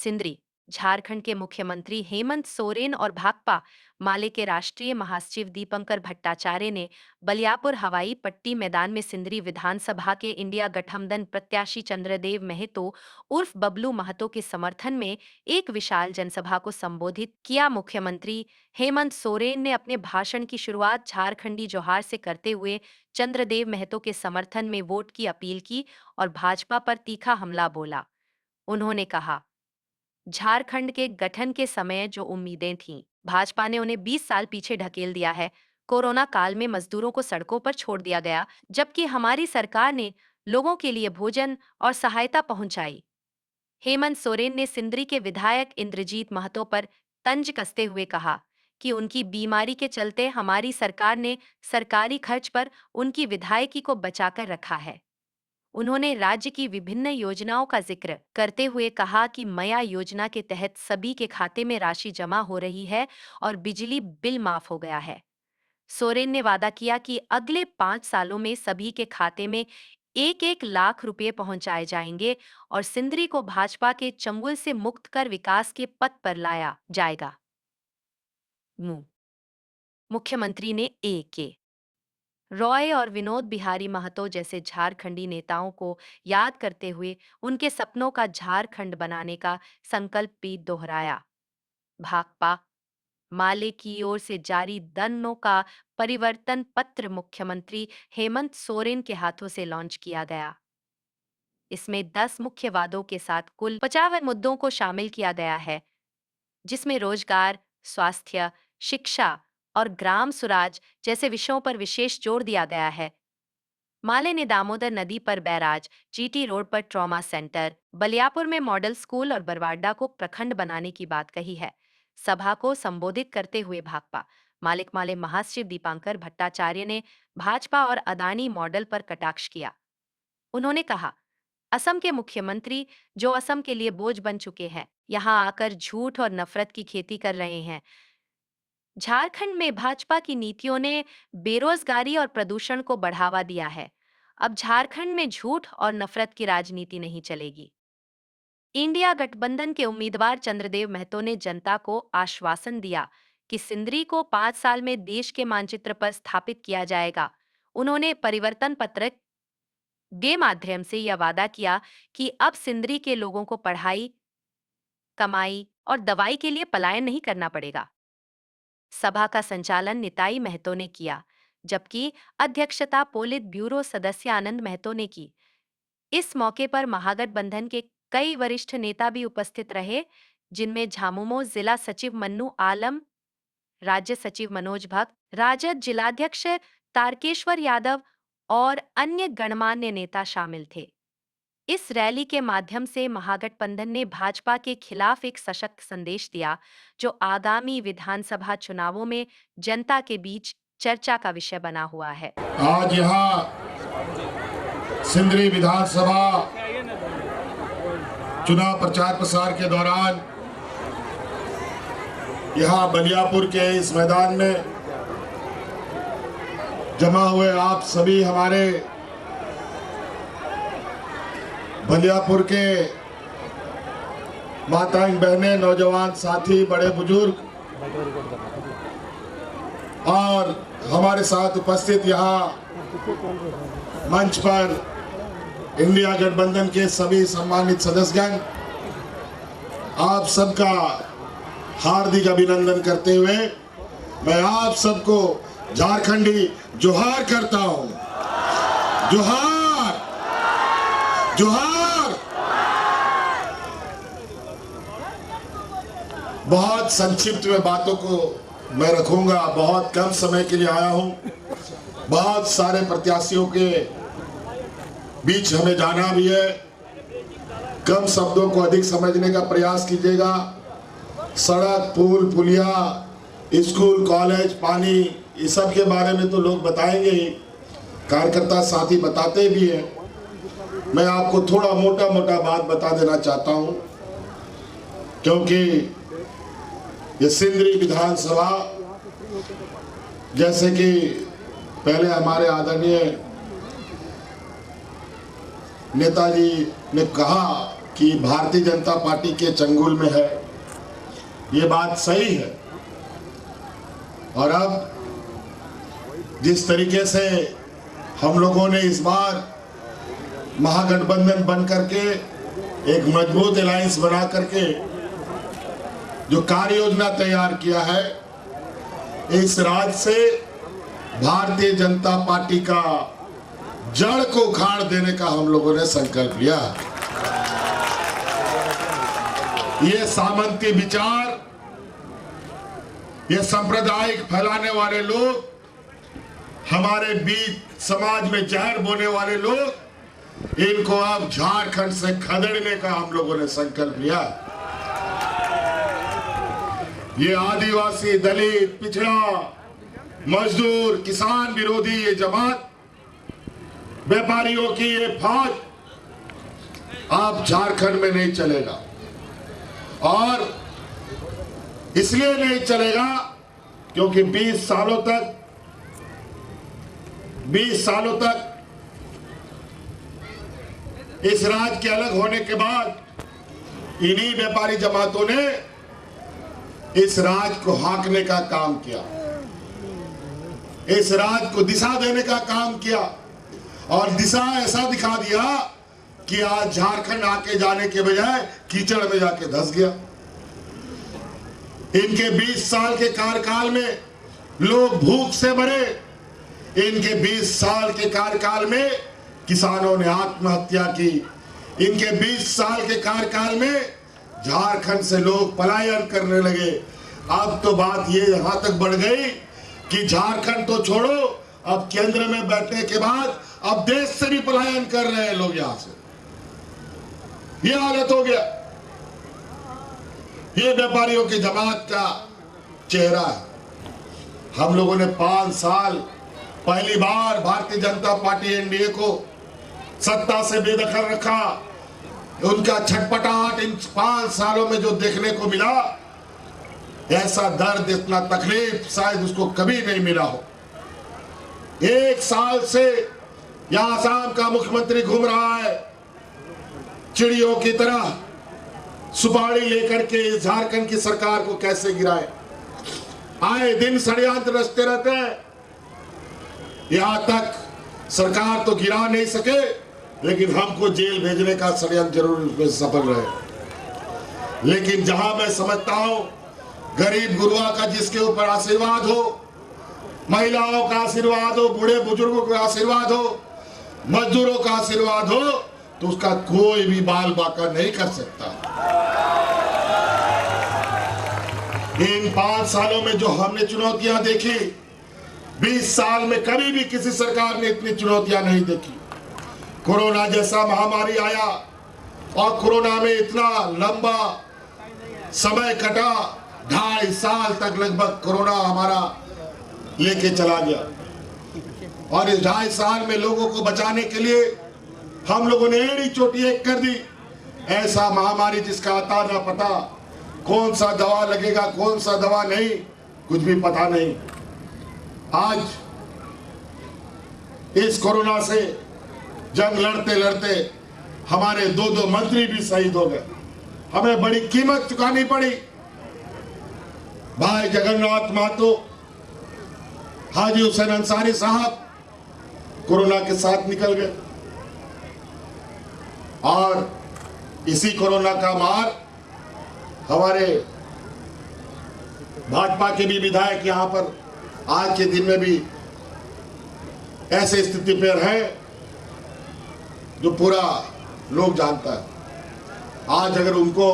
सिंदरी झारखंड के मुख्यमंत्री हेमंत सोरेन और भाकपा माले के राष्ट्रीय महासचिव दीपंकर भट्टाचार्य ने बलियापुर हवाई पट्टी मैदान में सिंदरी विधानसभा के इंडिया गठबंधन प्रत्याशी चंद्रदेव महतो उर्फ बबलू महतो के समर्थन में एक विशाल जनसभा को संबोधित किया। मुख्यमंत्री हेमंत सोरेन ने अपने भाषण की शुरुआत झारखंडी जोहार से करते हुए चंद्रदेव महतो के समर्थन में वोट की अपील की और भाजपा पर तीखा हमला बोला। उन्होंने कहा, झारखंड के गठन के समय जो उम्मीदें थीं, भाजपा ने उन्हें 20 साल पीछे ढकेल दिया है। कोरोना काल में मजदूरों को सड़कों पर छोड़ दिया गया, जबकि हमारी सरकार ने लोगों के लिए भोजन और सहायता पहुंचाई। हेमंत सोरेन ने सिंदरी के विधायक इंद्रजीत महतो पर तंज कसते हुए कहा कि उनकी बीमारी के चलते हमारी सरकार ने सरकारी खर्च पर उनकी विधायकी को बचाकर रखा है। उन्होंने राज्य की विभिन्न योजनाओं का जिक्र करते हुए कहा कि मया योजना के तहत सभी के खाते में राशि जमा हो रही है और बिजली बिल माफ हो गया है। सोरेन ने वादा किया कि अगले 5 सालों में सभी के खाते में 1-1 लाख रुपए पहुंचाए जाएंगे और सिंदरी को भाजपा के चंगुल से मुक्त कर विकास के पथ पर लाया जाएगा। मुख्यमंत्री ने ए.के. रॉय और विनोद बिहारी महतो जैसे झारखंडी नेताओं को याद करते हुए उनके सपनों का झारखंड बनाने का संकल्प भी दोहराया। भाकपा माले की ओर से जारी दन्नों का परिवर्तन पत्र मुख्यमंत्री हेमंत सोरेन के हाथों से लॉन्च किया गया। इसमें 10 मुख्य वादों के साथ कुल 55 मुद्दों को शामिल किया गया है, जिसमें रोजगार, स्वास्थ्य, शिक्षा और ग्राम स्वराज जैसे विषयों पर विशेष जोर दिया गया है। माले ने दामोदर नदी पर बैराज, जीटी रोड पर ट्रॉमा सेंटर, बलियापुर में मॉडल स्कूल और बरवाडा को प्रखंड बनाने की बात कही है। सभा को संबोधित करते हुए भाकपा माले महासचिव दीपंकर भट्टाचार्य ने भाजपा और अदानी मॉडल पर कटाक्ष किया। उन्होंने कहा, असम के मुख्यमंत्री जो असम के लिए बोझ बन चुके हैं, यहां आकर झूठ और नफरत की खेती कर रहे हैं। झारखंड में भाजपा की नीतियों ने बेरोजगारी और प्रदूषण को बढ़ावा दिया है। अब झारखंड में झूठ और नफरत की राजनीति नहीं चलेगी। इंडिया गठबंधन के उम्मीदवार चंद्रदेव महतो ने जनता को आश्वासन दिया कि सिंदरी को 5 साल में देश के मानचित्र पर स्थापित किया जाएगा। उन्होंने परिवर्तन पत्र के माध्यम से यह वादा किया कि अब सिंदरी के लोगों को पढ़ाई, कमाई और दवाई के लिए पलायन नहीं करना पड़ेगा। सभा का संचालन निताई महतो ने किया, जबकि अध्यक्षता पोलित ब्यूरो सदस्य आनंद महतो ने की। इस मौके पर महागठबंधन के कई वरिष्ठ नेता भी उपस्थित रहे, जिनमें झामुमो जिला सचिव मन्नू आलम, राज्य सचिव मनोज भक्त, राजद जिलाध्यक्ष तारकेश्वर यादव और अन्य गणमान्य नेता शामिल थे। इस रैली के माध्यम से महागठबंधन ने भाजपा के खिलाफ एक सशक्त संदेश दिया, जो आगामी विधानसभा चुनावों में जनता के बीच चर्चा का विषय बना हुआ है। आज यहाँ सिंदरी विधानसभा चुनाव प्रचार प्रसार के दौरान यहाँ बलियापुर के इस मैदान में जमा हुए आप सभी हमारे बलियापुर के माताएं, बहनें, नौजवान साथी, बड़े बुजुर्ग और हमारे साथ उपस्थित यहाँ मंच पर इंडिया गठबंधन के सभी सम्मानित सदस्यगण, आप सबका हार्दिक अभिनंदन करते हुए मैं आप सबको झारखंडी जोहार करता हूँ। जोहार, जोहार। बहुत संक्षिप्त में बातों को मैं रखूंगा, बहुत कम समय के लिए आया हूँ। बहुत सारे प्रत्याशियों के बीच हमें जाना भी है। कम शब्दों को अधिक समझने का प्रयास कीजिएगा। सड़क, पुल, पुलिया, स्कूल, कॉलेज, पानी, इस सब के बारे में तो लोग बताएंगे ही, कार्यकर्ता साथी बताते भी हैं। मैं आपको थोड़ा मोटा मोटा बात बता देना चाहता हूं, क्योंकि ये सिंदरी विधानसभा, जैसे कि पहले हमारे आदरणीय नेताजी ने कहा कि भारतीय जनता पार्टी के चंगुल में है, ये बात सही है। और अब जिस तरीके से हम लोगों ने इस बार महागठबंधन बन करके एक मजबूत अलायंस बना करके जो कार्य योजना तैयार किया है, इस राज्य से भारतीय जनता पार्टी का जड़ को उखाड़ देने का हम लोगों ने संकल्प लिया। ये सामंती विचार, ये सांप्रदायिक फैलाने वाले लोग, हमारे बीच समाज में जहर बोने वाले लोग, इनको अब झारखंड से खदेड़ने का हम लोगों ने संकल्प लिया। ये आदिवासी, दलित, पिछड़ा, मजदूर, किसान विरोधी ये जमात, व्यापारियों की ये फौज अब झारखंड में नहीं चलेगा। और इसलिए नहीं चलेगा क्योंकि 20 सालों तक इस राज्य के अलग होने के बाद इन्हीं व्यापारी जमातों ने इस राज्य को हांकने का काम किया, इस राज्य को दिशा देने का काम किया और दिशा ऐसा दिखा दिया कि आज झारखंड आके जाने के बजाय कीचड़ में जाके धंस गया। इनके 20 साल के कार्यकाल में लोग भूख से मरे, इनके 20 साल के कार्यकाल में किसानों ने आत्महत्या की, इनके 20 साल के कार्यकाल में झारखंड से लोग पलायन करने लगे। अब तो बात ये यहां तक बढ़ गई कि झारखंड तो छोड़ो, अब केंद्र में बैठने के बाद अब देश से भी पलायन कर रहे हैं लोग यहां से। ये हालत हो गया। ये व्यापारियों की जमात का चेहरा है। हम लोगों ने 5 साल पहली बार भारतीय जनता पार्टी एनडीए को सत्ता से बेदखल रखा। उनका छटपटाहट इन 5 सालों में जो देखने को मिला, ऐसा दर्द, इतना तकलीफ शायद उसको कभी नहीं मिला हो। 1 साल से यहां आसाम का मुख्यमंत्री घूम रहा है, चिड़ियों की तरह सुपारी लेकर के झारखंड की सरकार को कैसे गिराए। आए दिन षड्यंत्र रचते रहते हैं। यहां तक सरकार तो गिरा नहीं सके, लेकिन हमको जेल भेजने का षड्यंत्र जरूर उसमें सफल रहे। लेकिन जहां मैं समझता हूं गरीब गुरुआ का जिसके ऊपर आशीर्वाद हो, महिलाओं का आशीर्वाद हो, बूढ़े बुजुर्गों का आशीर्वाद हो, मजदूरों का आशीर्वाद हो, तो उसका कोई भी बाल बाका नहीं कर सकता। इन 5 सालों में जो हमने चुनौतियां देखी, 20 साल में कभी भी किसी सरकार ने इतनी चुनौतियां नहीं देखी। कोरोना जैसा महामारी आया और कोरोना में इतना लंबा समय कटा, 2.5 साल तक लगभग कोरोना हमारा लेके चला गया। और इस 2.5 साल में लोगों को बचाने के लिए हम लोगों ने एड़ी चोटी एक कर दी। ऐसा महामारी जिसका आता ना पता, कौन सा दवा लगेगा, कौन सा दवा नहीं, कुछ भी पता नहीं। आज इस कोरोना से जंग लड़ते लड़ते हमारे 2 मंत्री भी शहीद हो गए। हमें बड़ी कीमत चुकानी पड़ी। भाई जगन्नाथ महतो, हाजी हुसैन अंसारी साहब कोरोना के साथ निकल गए और इसी कोरोना का मार हमारे भाजपा के भी विधायक यहां पर आज के दिन में भी ऐसे स्थिति पर है जो पूरा लोग जानता है। आज अगर उनको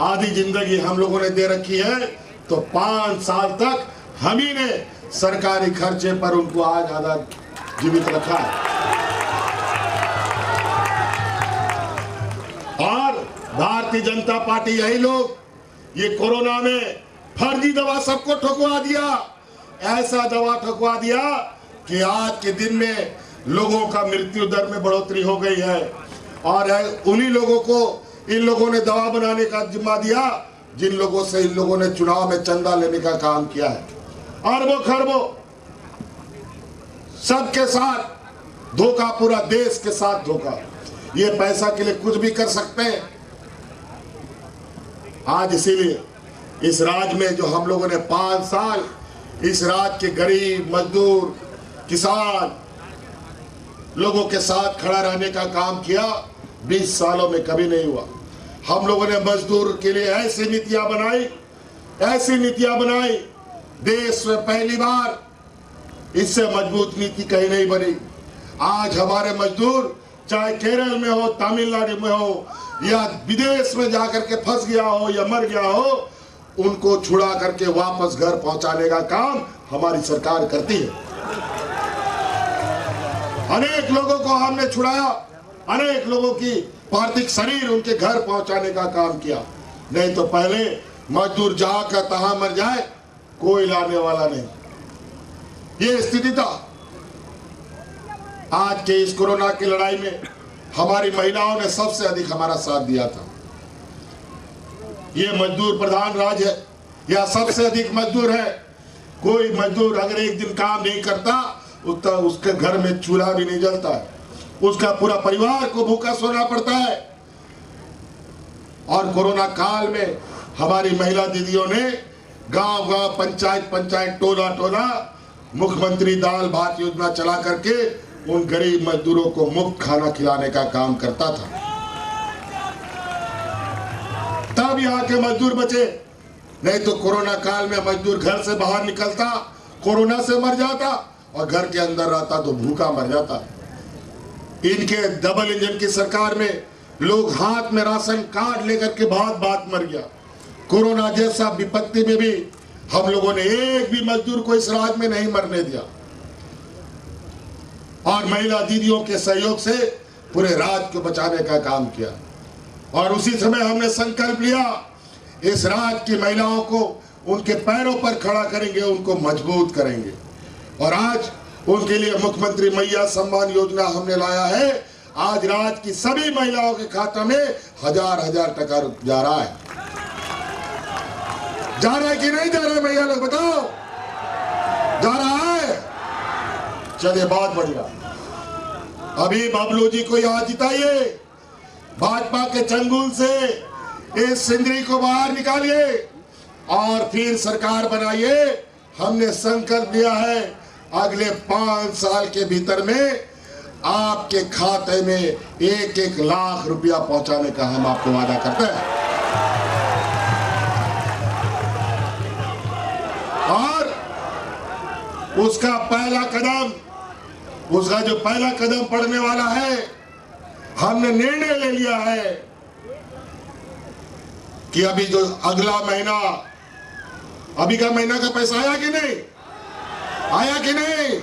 आधी जिंदगी हम लोगों ने दे रखी है, तो 5 साल तक हम ही ने सरकारी खर्चे पर उनको आज आधा जीवित रखा है। और भारतीय जनता पार्टी, यही लोग ये कोरोना में फर्जी दवा सबको ठुकवा दिया। ऐसा दवा ठुकवा दिया कि आज के दिन में लोगों का मृत्यु दर में बढ़ोतरी हो गई है। और उन्हीं लोगों को इन लोगों ने दवा बनाने का जिम्मा दिया, जिन लोगों से इन लोगों ने चुनाव में चंदा लेने का काम किया है। अरबों खरबों सबके साथ धोखा, पूरा देश के साथ धोखा। ये पैसा के लिए कुछ भी कर सकते हैं, आज इसीलिए इस राज्य में जो हम लोगों ने 5 साल इस राज्य के गरीब, मजदूर, किसान लोगों के साथ खड़ा रहने का काम किया, 20 सालों में कभी नहीं हुआ। हम लोगों ने मजदूर के लिए ऐसी नीतियां बनाई, देश में पहली बार इससे मजबूत नीति कहीं नहीं बनी। आज हमारे मजदूर चाहे केरल में हो, तमिलनाडु में हो या विदेश में जाकर के फंस गया हो या मर गया हो, उनको छुड़ा करके वापस घर पहुंचाने का काम हमारी सरकार करती है। अनेक लोगों को हमने छुड़ाया, अनेक लोगों की पार्थिव शरीर उनके घर पहुंचाने का काम किया। नहीं तो पहले मजदूर जहां का तहां मर जाए, कोई लाने वाला नहीं, ये स्थिति था। आज के इस कोरोना की लड़ाई में हमारी महिलाओं ने सबसे अधिक हमारा साथ दिया था। ये मजदूर प्रधान राज्य है, या सबसे अधिक मजदूर है। कोई मजदूर अगर एक दिन काम नहीं करता, उसके घर में चूल्हा भी नहीं जलता है, उसका पूरा परिवार को भूखा सोना पड़ता है। और कोरोना काल में हमारी महिला दीदियों ने गांव-गांव, पंचायत, टोला मुख्यमंत्री दाल भात योजना चला करके उन गरीब मजदूरों को मुफ्त खाना खिलाने का काम करता था। तब यहाँ के मजदूर बचे, नहीं तो कोरोना काल में मजदूर घर से बाहर निकलता, कोरोना से मर जाता, और घर के अंदर रहता तो भूखा मर जाता। इनके डबल इंजन की सरकार में लोग हाथ में राशन कार्ड लेकर के बात मर गया। कोरोना जैसा विपत्ति में भी हम लोगों ने एक भी मजदूर को इस राज्य में नहीं मरने दिया, और महिला दीदियों के सहयोग से पूरे राज्य को बचाने का काम किया। और उसी समय हमने संकल्प लिया, इस राज्य की महिलाओं को उनके पैरों पर खड़ा करेंगे, उनको मजबूत करेंगे। और आज उनके लिए मुख्यमंत्री मैया सम्मान योजना हमने लाया है। आज राज्य की सभी महिलाओं के खाते में 1000 टका जा रहा है। जा रहा है कि नहीं जा रहा है, भैया लोग बताओ, जा रहा है? चलिए, बहुत बढ़िया। अभी बबलू जी को यहाँ जिताइए, भाजपा के चंगुल से इस सिंदरी को बाहर निकालिए और फिर सरकार बनाइए। हमने संकल्प लिया है, अगले 5 साल के भीतर में आपके खाते में 1-1 लाख रुपया पहुंचाने का हम आपको वादा करते हैं। और उसका जो पहला कदम पड़ने वाला है, हमने निर्णय ले लिया है कि अभी जो अगला महीना, अभी का महीना का पैसा आया कि नहीं? आया कि नहीं?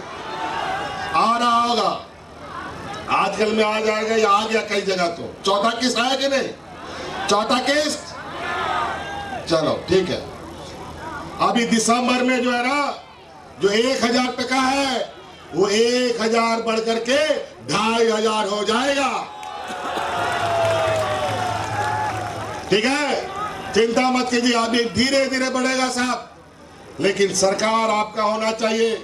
आ रहा होगा, आजकल में आ जाएगा या आ गया कई जगह। तो चौथा किस्त आया कि नहीं? चौथा किस्त, चलो ठीक है। अभी दिसंबर में जो है ना, जो 1000 टका है, वो 1000 बढ़ करके 2500 हो जाएगा। ठीक है, चिंता मत कीजिए, अभी धीरे धीरे बढ़ेगा साहब, लेकिन सरकार आपका होना चाहिए,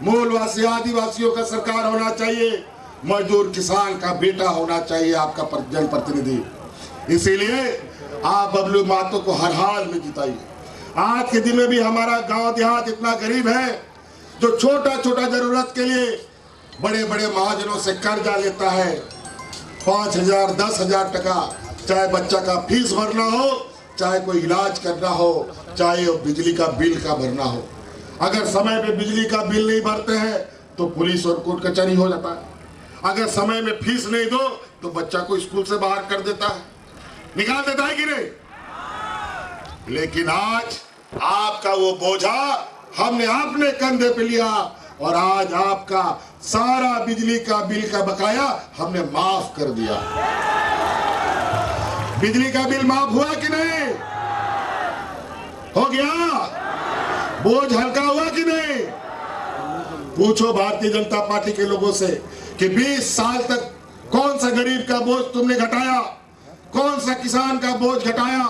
मूलवासी आदिवासियों का सरकार होना चाहिए, मजदूर किसान का बेटा होना चाहिए आपका जनप्रतिनिधि। इसीलिए आप बबलू महतो को हर हाल में जिताइए। आज के दिन में भी हमारा गांव देहात इतना गरीब है, जो छोटा छोटा जरूरत के लिए बड़े बड़े महाजनों से कर्जा लेता है, 5000 10,000 टका, चाहे बच्चा का फीस भरना हो, चाहे कोई इलाज करना हो, चाहे बिजली का बिल का भरना हो। अगर समय पे बिजली का बिल नहीं भरते हैं तो पुलिस और कोर्ट कचहरी हो जाता है। अगर समय में फीस नहीं दो तो बच्चा को स्कूल से बाहर कर देता है, निकाल देता है कि नहीं? लेकिन आज आपका वो बोझा हमने अपने कंधे पे लिया, और आज आपका सारा बिजली का बिल का बकाया हमने माफ कर दिया। बिजली का बिल माफ हुआ कि नहीं? हो गया? बोझ हल्का हुआ कि नहीं? पूछो भारतीय जनता पार्टी के लोगों से कि 20 साल तक कौन सा गरीब का बोझ तुमने घटाया, कौन सा किसान का बोझ घटाया?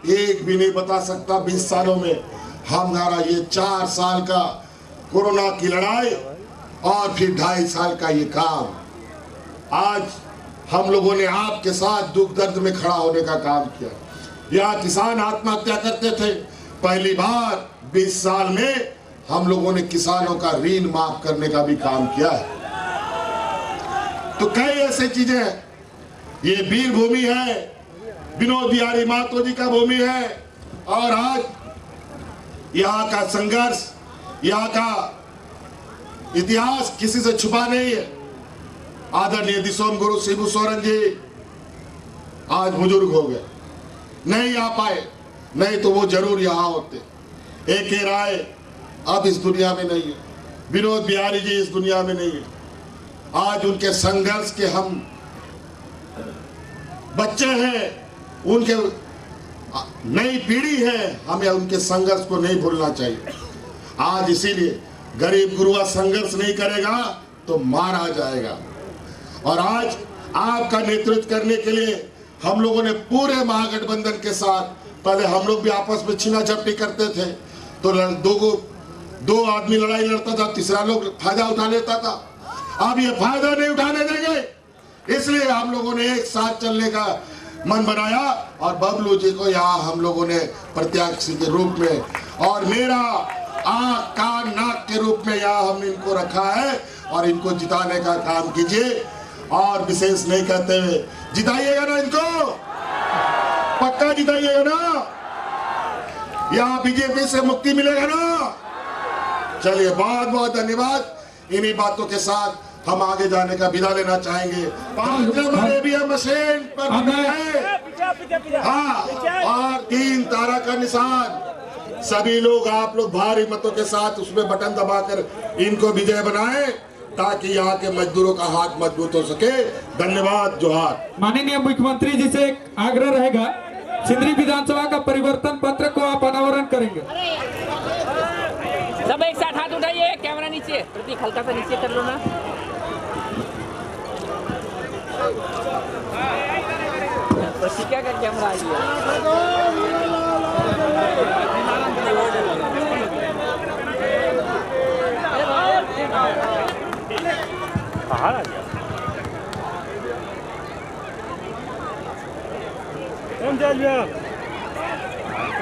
एक भी नहीं बता सकता। 20 सालों में हमारा ये 4 साल का कोरोना की लड़ाई और फिर 2.5 साल का ये काम, आज हम लोगों ने आपके साथ दुख दर्द में खड़ा होने का काम किया। यहाँ किसान आत्महत्या करते थे। पहली बार 20 साल में हम लोगों ने किसानों का ऋण माफ करने का भी काम किया है। तो कई ऐसे चीजें हैं। ये वीर भूमि है, विनोद बिहारी महतो जी का भूमि है। और आज यहाँ का संघर्ष, यहाँ का इतिहास किसी से छुपा नहीं है। आदरणीय दिसोम गुरु शिबू सोरेन जी आज बुजुर्ग हो गए, नहीं आ पाए, नहीं तो वो जरूर यहाँ होते। A.K. राय अब इस दुनिया में नहीं है, विनोद बिहारी जी इस दुनिया में नहीं है। आज उनके संघर्ष के हम बच्चे हैं, उनके नई पीढ़ी है, हमें उनके संघर्ष को नहीं भूलना चाहिए। आज इसीलिए गरीब गुरुआ संघर्ष नहीं करेगा तो मारा जाएगा। और आज आपका नेतृत्व करने के लिए हम लोगों ने पूरे महागठबंधन के साथ, पहले हम लोग भी आपस में छीना झपटी करते थे, तो दो आदमी लड़ाई लड़ता था, तीसरा लोग फायदा उठा लेता था। अब ये फायदा नहीं उठाने देंगे, इसलिए हम लोगों ने एक साथ चलने का मन बनाया और बबलू जी को यहाँ हम लोगों ने प्रत्याशी के रूप में और मेरा आँख कान नाक के रूप में यहाँ हमने इनको रखा है। और इनको जिताने का काम कीजिए। और विशेष नहीं कहते हुए जिताइएगा ना, इनको पक्का जिताइएगा ना, यहाँ बीजेपी से मुक्ति मिलेगा ना। चलिए, बहुत बहुत धन्यवाद। इन्हीं बातों के साथ हम आगे जाने का विदा लेना चाहेंगे। 5 नंबर ईवीएम मशीन पर है, हाँ, और 3 तारा का निशान। सभी लोग, आप लोग भारी मतों के साथ उसमें बटन दबाकर इनको विजय बनाएं, ताकि यहाँ के मजदूरों का हाथ मजबूत हो सके। धन्यवाद, जोहार। माननीय मुख्यमंत्री जी से एक आग्रह रहेगा, सिंदरी विधानसभा का परिवर्तन पत्र को आप अनावरण करेंगे। सब एक साथ हाथ उठाइए, कैमरा नीचे, प्रतीक हल्का सा नीचे कर लो ना। प्रतीका का कैमरा आइए। बाहर आ गया।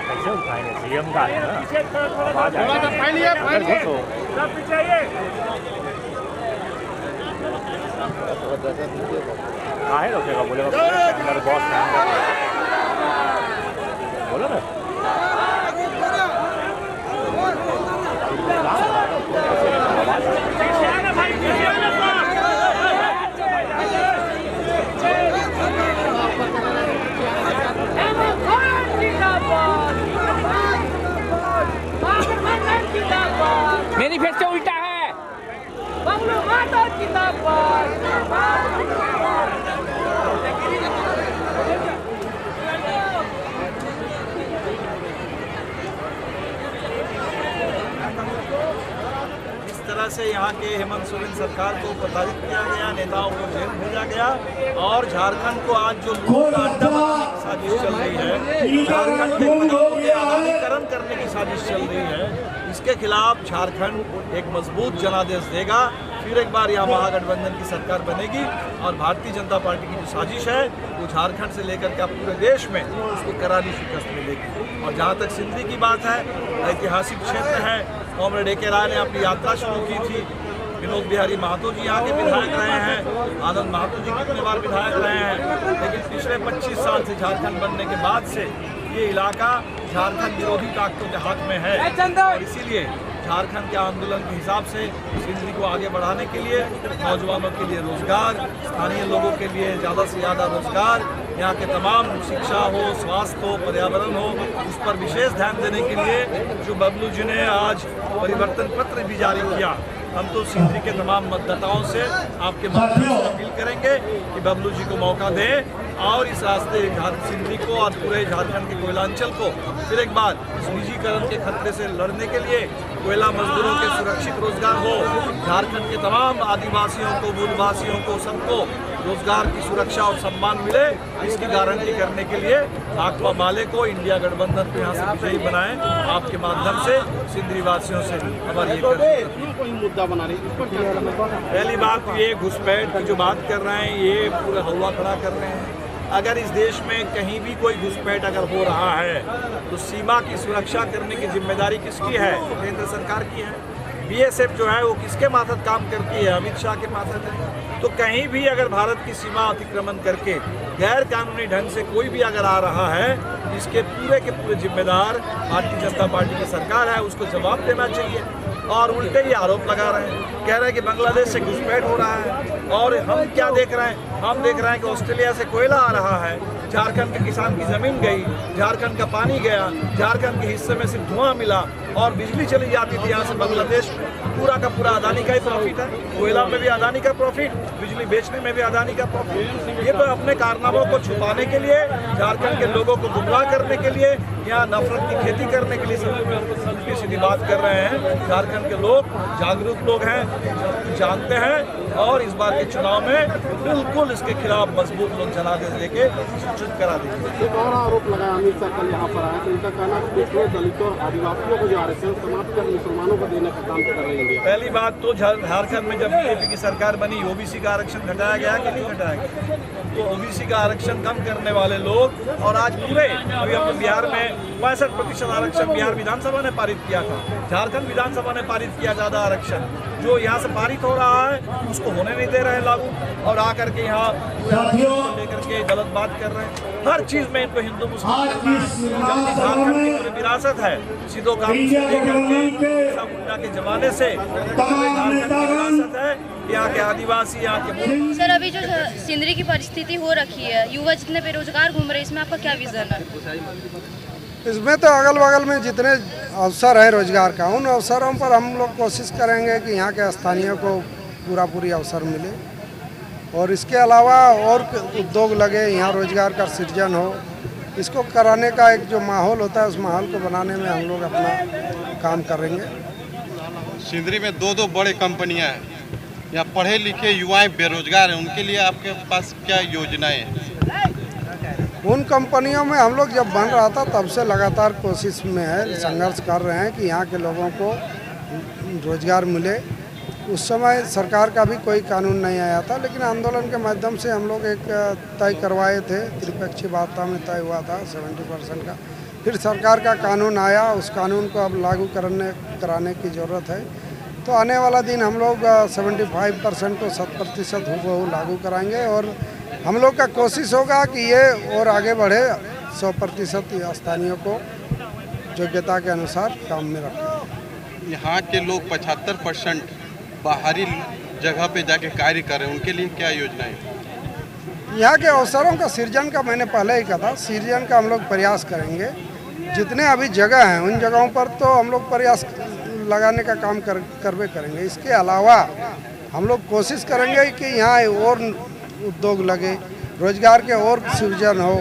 कैसे उठाएंगे, सीएम का है ना, आवाज आएगा। काहे रोकेगा, बोलेगा बॉस बोलो ना। मैनिफेस्टो उल्टा है। इस तरह से यहाँ के हेमंत सोरेन सरकार को प्रताड़ित किया गया, नेताओं को जेल भेजा गया और झारखंड को आज जो लूट का अड्डा बनाने की साजिश चल रही है, झारखंड के आधुनिकीकरण करने की साजिश चल रही है, इसके खिलाफ झारखंड एक मजबूत जनादेश देगा। फिर एक बार यहाँ महागठबंधन की सरकार बनेगी और भारतीय जनता पार्टी की जो साजिश है वो झारखंड से लेकर के पूरे देश में उसको करारी शिकस्त मिलेगी। और जहाँ तक सिंदरी की बात है, ऐतिहासिक क्षेत्र है। Comrade A.K. राय ने अपनी यात्रा शुरू की थी। विनोद बिहारी महतो जी यहाँ के विधायक रहे हैं, आनंद महतो जी कितने बार विधायक रहे हैं, लेकिन पिछले 25 साल से झारखंड बनने के बाद से ये इलाका झारखंड विरोधी ताकतों के हाथ में है। और इसीलिए झारखंड के आंदोलन के हिसाब से सिंदरी को आगे बढ़ाने के लिए, नौजवानों के लिए रोजगार, स्थानीय लोगों के लिए ज़्यादा से ज़्यादा रोजगार, यहाँ के तमाम शिक्षा हो, स्वास्थ्य हो, पर्यावरण हो, उस पर विशेष ध्यान देने के लिए जो बबलू जी ने आज परिवर्तन पत्र भी जारी किया, हम तो सिंदरी के तमाम मतदाताओं से आपके माध्यम से अपील करेंगे कि बबलू जी को मौका दें और इस रास्ते सिंदरी को और पूरे झारखंड के कोयलांचल को फिर एक बार इस निजीकरण के खतरे से लड़ने के लिए कोयला मजदूरों के सुरक्षित रोजगार हो, झारखंड के तमाम आदिवासियों को, मूलवासियों को, सबको रोजगार की सुरक्षा और सम्मान मिले, इसकी गारंटी करने के लिए भाकपा माले को, इंडिया गठबंधन को यहाँ से विजयी बनाएं। आपके माध्यम से सिंदरी वासियों से हमारी कोई मुद्दा बना रही। पहली बात ये घुसपैठ की जो बात कर रहे हैं, ये पूरा हवा खड़ा कर रहे हैं। अगर इस देश में कहीं भी कोई घुसपैठ अगर हो रहा है तो सीमा की सुरक्षा करने की जिम्मेदारी किसकी है? केंद्र सरकार की है। बीएसएफ जो है वो किसके मातहत काम करती है? अमित शाह के मातहत है। तो कहीं भी अगर भारत की सीमा अतिक्रमण करके गैर कानूनी ढंग से कोई भी अगर आ रहा है, इसके पूरे के पूरे जिम्मेदार भारतीय जनता पार्टी की सरकार है, उसको जवाब देना चाहिए। और उल्टे ही आरोप लगा रहे हैं, कह रहे हैं कि बांग्लादेश से घुसपैठ हो रहा है। और हम क्या देख रहे हैं? हम देख रहे हैं कि ऑस्ट्रेलिया से कोयला आ रहा है, झारखंड के किसान की ज़मीन गई, झारखंड का पानी गया, झारखंड के हिस्से में सिर्फ धुआं मिला और बिजली चली जाती थी यहाँ से बांग्लादेश में। पूरा का पूरा अदानी का ही प्रॉफिट है, कोयला में भी अदानी का प्रॉफिट, बिजली बेचने में भी अदानी का प्रॉफिट। ये तो अपने कारनामों को छुपाने के लिए, झारखंड के लोगों को गुमराह करने के लिए, यहाँ नफरत की खेती करने के लिए सीधी सीधी बात कर रहे हैं। झारखंड के लोग जागरूक लोग हैं, जानते हैं और इस बार के चुनाव में बिल्कुल इसके खिलाफ मजबूत लोग जनादेश देके सूचित करा देंगे। एक और आरोप लगाया अमित शाह कल यहाँ पर आया कि उनका कहना है कि दलितों और आदिवासियों को जो आरक्षण समाप्त कर मुसलमानों को देने का काम कर रही है। पहली बात तो झारखंड में जब बीजेपी की सरकार बनी, ओबीसी का आरक्षण घटाया गया कि नहीं घटाया गया? तो ओबीसी का आरक्षण कम करने वाले लोग और आज पूरे अभी अपने बिहार में 65% आरक्षण बिहार विधानसभा ने पारित किया था, झारखंड विधानसभा ने पारित किया ज़्यादा आरक्षण। जो यहाँ से पारित हो रहा है उसको होने नहीं दे रहे हैं लागू, और आकर के यहाँ लेकर के गलत बात कर रहे हैं। हर चीज में इनको हिंदू मुस्लिम जबकि झारखंड की पूरी विरासत है, सिद्धो कानून से लेकर के के जमाने से झारखंड की विरासत है। यहाँ के आदिवासी, यहाँ के सर, अभी जो सिंदरी की परिस्थिति हो रखी है, युवा जितने बेरोजगार घूम रहे हैं, इसमें आपका क्या विजन है? इसमें तो अगल बगल में जितने अवसर है रोजगार का, उन अवसरों पर हम लोग कोशिश करेंगे कि यहाँ के स्थानीय को पूरी अवसर मिले और इसके अलावा और उद्योग लगे, यहाँ रोजगार का सृजन हो। इसको कराने का एक जो माहौल होता है, उस माहौल को बनाने में हम लोग अपना काम करेंगे। सिंदरी में दो बड़े कंपनियां हैं, यहाँ पढ़े लिखे युवाएं बेरोजगार हैं, उनके लिए आपके पास क्या योजनाएं हैं? उन कंपनियों में हम लोग जब बन रहा था तब से लगातार कोशिश में है, संघर्ष कर रहे हैं कि यहाँ के लोगों को रोजगार मिले। उस समय सरकार का भी कोई कानून नहीं आया था, लेकिन आंदोलन के माध्यम से हम लोग एक तय करवाए थे, त्रिपक्षीय वार्ता में तय हुआ था 70% का। फिर सरकार का कानून आया, उस कानून को अब लागू कराने की ज़रूरत है। तो आने वाला दिन हम लोग 75% को 100% हूबहू लागू कराएंगे और हम लोग का कोशिश होगा कि ये और आगे बढ़े, 100% स्थानीय को योग्यता के अनुसार काम में रखें। यहाँ के लोग 75% बाहरी जगह पे जाके कार्य कर रहे हैं, उनके लिए क्या योजनाएं? यहाँ के अवसरों का सृजन का मैंने पहले ही कहा था, सृजन का हम लोग प्रयास करेंगे। जितने अभी जगह हैं उन जगहों पर तो हम लोग प्रयास लगाने का काम करवे करेंगे। इसके अलावा हम लोग कोशिश करेंगे कि यहाँ और उद्योग लगे, रोजगार के और सृजन हो।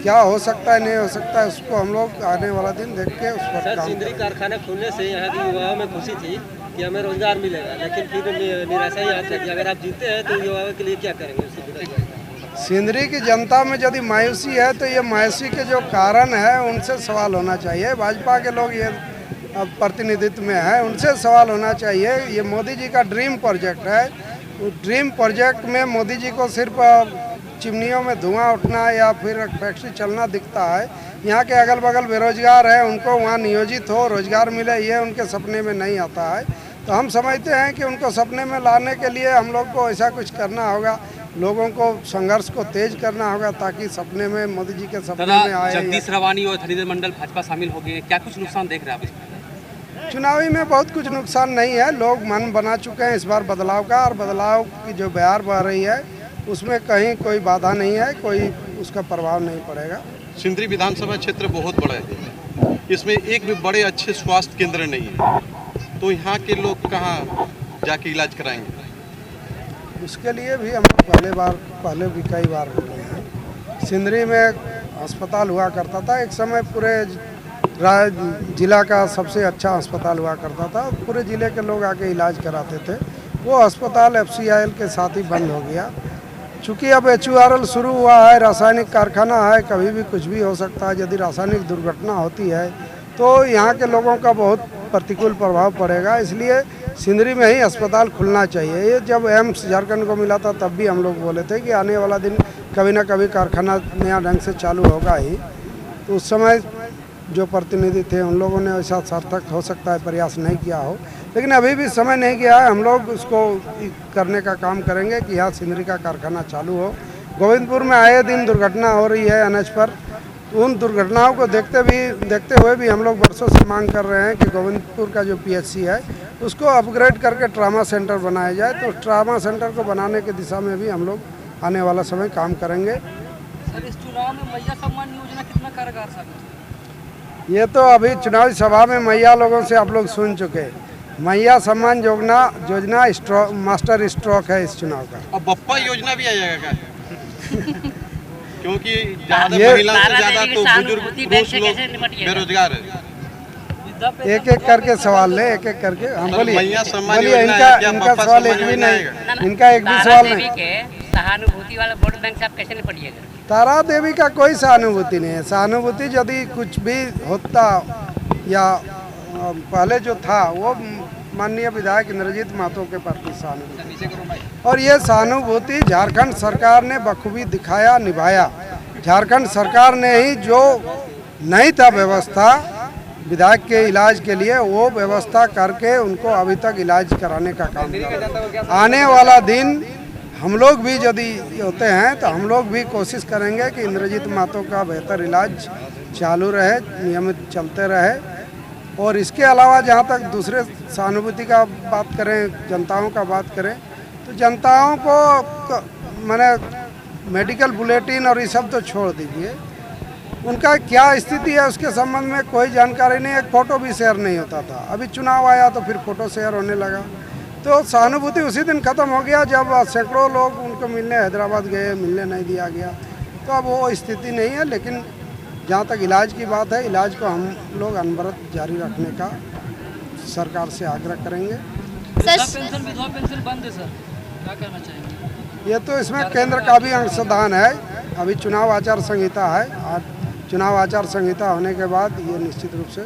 क्या हो सकता है, नहीं हो सकता है, उसको हम लोग आने वाला दिन देख के उस पर काम सिंदरी कारखाना खुलने से यहाँ के युवाओं में खुशी थी कि हमें रोजगार मिलेगा, लेकिन फिर निराशा ही आती है कि अगर आप जीते हैं तो युवाओं के लिए क्या करेंगे? सिंदरी की जनता में यदि मायूसी है तो ये मायूसी के जो कारण है उनसे सवाल होना चाहिए। भाजपा के लोग ये प्रतिनिधित्व में है, उनसे सवाल होना चाहिए। ये मोदी जी का ड्रीम प्रोजेक्ट है। ड्रीम प्रोजेक्ट में मोदी जी को सिर्फ चिमनियों में धुआं उठना या फिर फैक्ट्री चलना दिखता है। यहाँ के अगल बगल बेरोजगार हैं, उनको वहाँ नियोजित हो, रोजगार मिले, ये उनके सपने में नहीं आता है। तो हम समझते हैं कि उनको सपने में लाने के लिए हम लोग को ऐसा कुछ करना होगा, लोगों को संघर्ष को तेज करना होगा ताकि सपने में मोदी जी के सपने में आए। जगदीश रवानी और धनीधर मंडल भाजपा शामिल हो गए, क्या कुछ नुकसान देख रहे हैं आप? चुनावी में बहुत कुछ नुकसान नहीं है, लोग मन बना चुके हैं इस बार बदलाव का, और बदलाव की जो बयार बह रही है उसमें कहीं कोई बाधा नहीं है, कोई उसका प्रभाव नहीं पड़ेगा। सिंदरी विधानसभा क्षेत्र बहुत बड़ा है, इसमें एक भी बड़े अच्छे स्वास्थ्य केंद्र नहीं है, तो यहाँ के लोग कहाँ जाके इलाज कराएंगे? उसके लिए भी हम पहले भी कई बार बोले हैं। सिंदरी में अस्पताल हुआ करता था, एक समय पूरे जिला का सबसे अच्छा अस्पताल हुआ करता था, पूरे ज़िले के लोग आके इलाज कराते थे। वो अस्पताल FCIL के साथ ही बंद हो गया। चूँकि अब HURL शुरू हुआ है, रासायनिक कारखाना है, कभी भी कुछ भी हो सकता है। यदि रासायनिक दुर्घटना होती है तो यहाँ के लोगों का बहुत प्रतिकूल प्रभाव पड़ेगा, इसलिए सिंदरी में ही अस्पताल खुलना चाहिए। ये जब एम्स झारखंड को मिला था तब भी हम लोग बोले थे कि आने वाला दिन कभी ना कभी कारखाना नया ढंग से चालू होगा ही। तो उस समय जो प्रतिनिधि थे उन लोगों ने ऐसा सार्थक हो सकता है प्रयास नहीं किया हो, लेकिन अभी भी समय नहीं गया है। हम लोग उसको करने का काम करेंगे कि यहाँ सिंदरी का कारखाना चालू हो। गोविंदपुर में आए दिन दुर्घटना हो रही है एनएच पर। उन दुर्घटनाओं को देखते हुए भी हम लोग वर्षों से मांग कर रहे हैं कि गोविंदपुर का जो पीएचसी है उसको अपग्रेड करके ट्रामा सेंटर बनाया जाए। तो ट्रामा सेंटर को बनाने की दिशा में भी हम लोग आने वाला समय काम करेंगे। सर, इस चुनाव में मैया सम्मान योजना कितना कारगर साबित हुई? ये तो अभी चुनावी सभा में मैया लोगों से आप लोग सुन चुके। मैया सम्मान योजना मास्टर स्ट्रोक है इस चुनाव का। और बप्पा योजना भी आएगा क्या? क्योंकि ज्यादा महिला से ज्यादा तो बुजुर्ग पुरुष लोग बेरोजगार है। एक एक करके सवाल ले, एक एक करके हम बोलिए। मैया सम्मान बोलिए, योजना इनका सवाल एक भी नहीं, इनका एक भी सवाल नहीं। सहानुभूति वाला वोट बैंक से आप कैसे निपटिएगा? तारा देवी का कोई सहानुभूति नहीं है। सहानुभूति यदि कुछ भी होता या पहले जो था वो माननीय विधायक इंद्रजीत महतो के प्रति सहानुभूति, और ये सहानुभूति झारखंड सरकार ने बखूबी दिखाया, निभाया। झारखंड सरकार ने ही जो नहीं था व्यवस्था विधायक के इलाज के लिए, वो व्यवस्था करके उनको अभी तक इलाज कराने का काम किया। आने वाला दिन हम लोग भी यदि होते हैं तो हम लोग भी कोशिश करेंगे कि इंद्रजीत महतो का बेहतर इलाज चालू रहे, नियमित चलते रहे। और इसके अलावा जहाँ तक दूसरे सहानुभूति का बात करें, जनताओं का बात करें, तो जनताओं को माने मेडिकल बुलेटिन और ये सब तो छोड़ दीजिए, उनका क्या स्थिति है उसके संबंध में कोई जानकारी नहीं। एक फ़ोटो भी शेयर नहीं होता था, अभी चुनाव आया तो फिर फ़ोटो शेयर होने लगा। तो सहानुभूति उसी दिन ख़त्म हो गया जब सैकड़ों लोग उनको मिलने हैदराबाद गए, मिलने नहीं दिया गया। तो अब वो स्थिति नहीं है। लेकिन जहाँ तक इलाज की बात है, इलाज को हम लोग अनवरत जारी रखने का सरकार से आग्रह करेंगे। विधवा पेंशन बंद है सर, क्या कहना चाहेंगे? ये तो इसमें केंद्र का भी अंशदान है। अभी चुनाव आचार संहिता है, चुनाव आचार संहिता होने के बाद ये निश्चित रूप से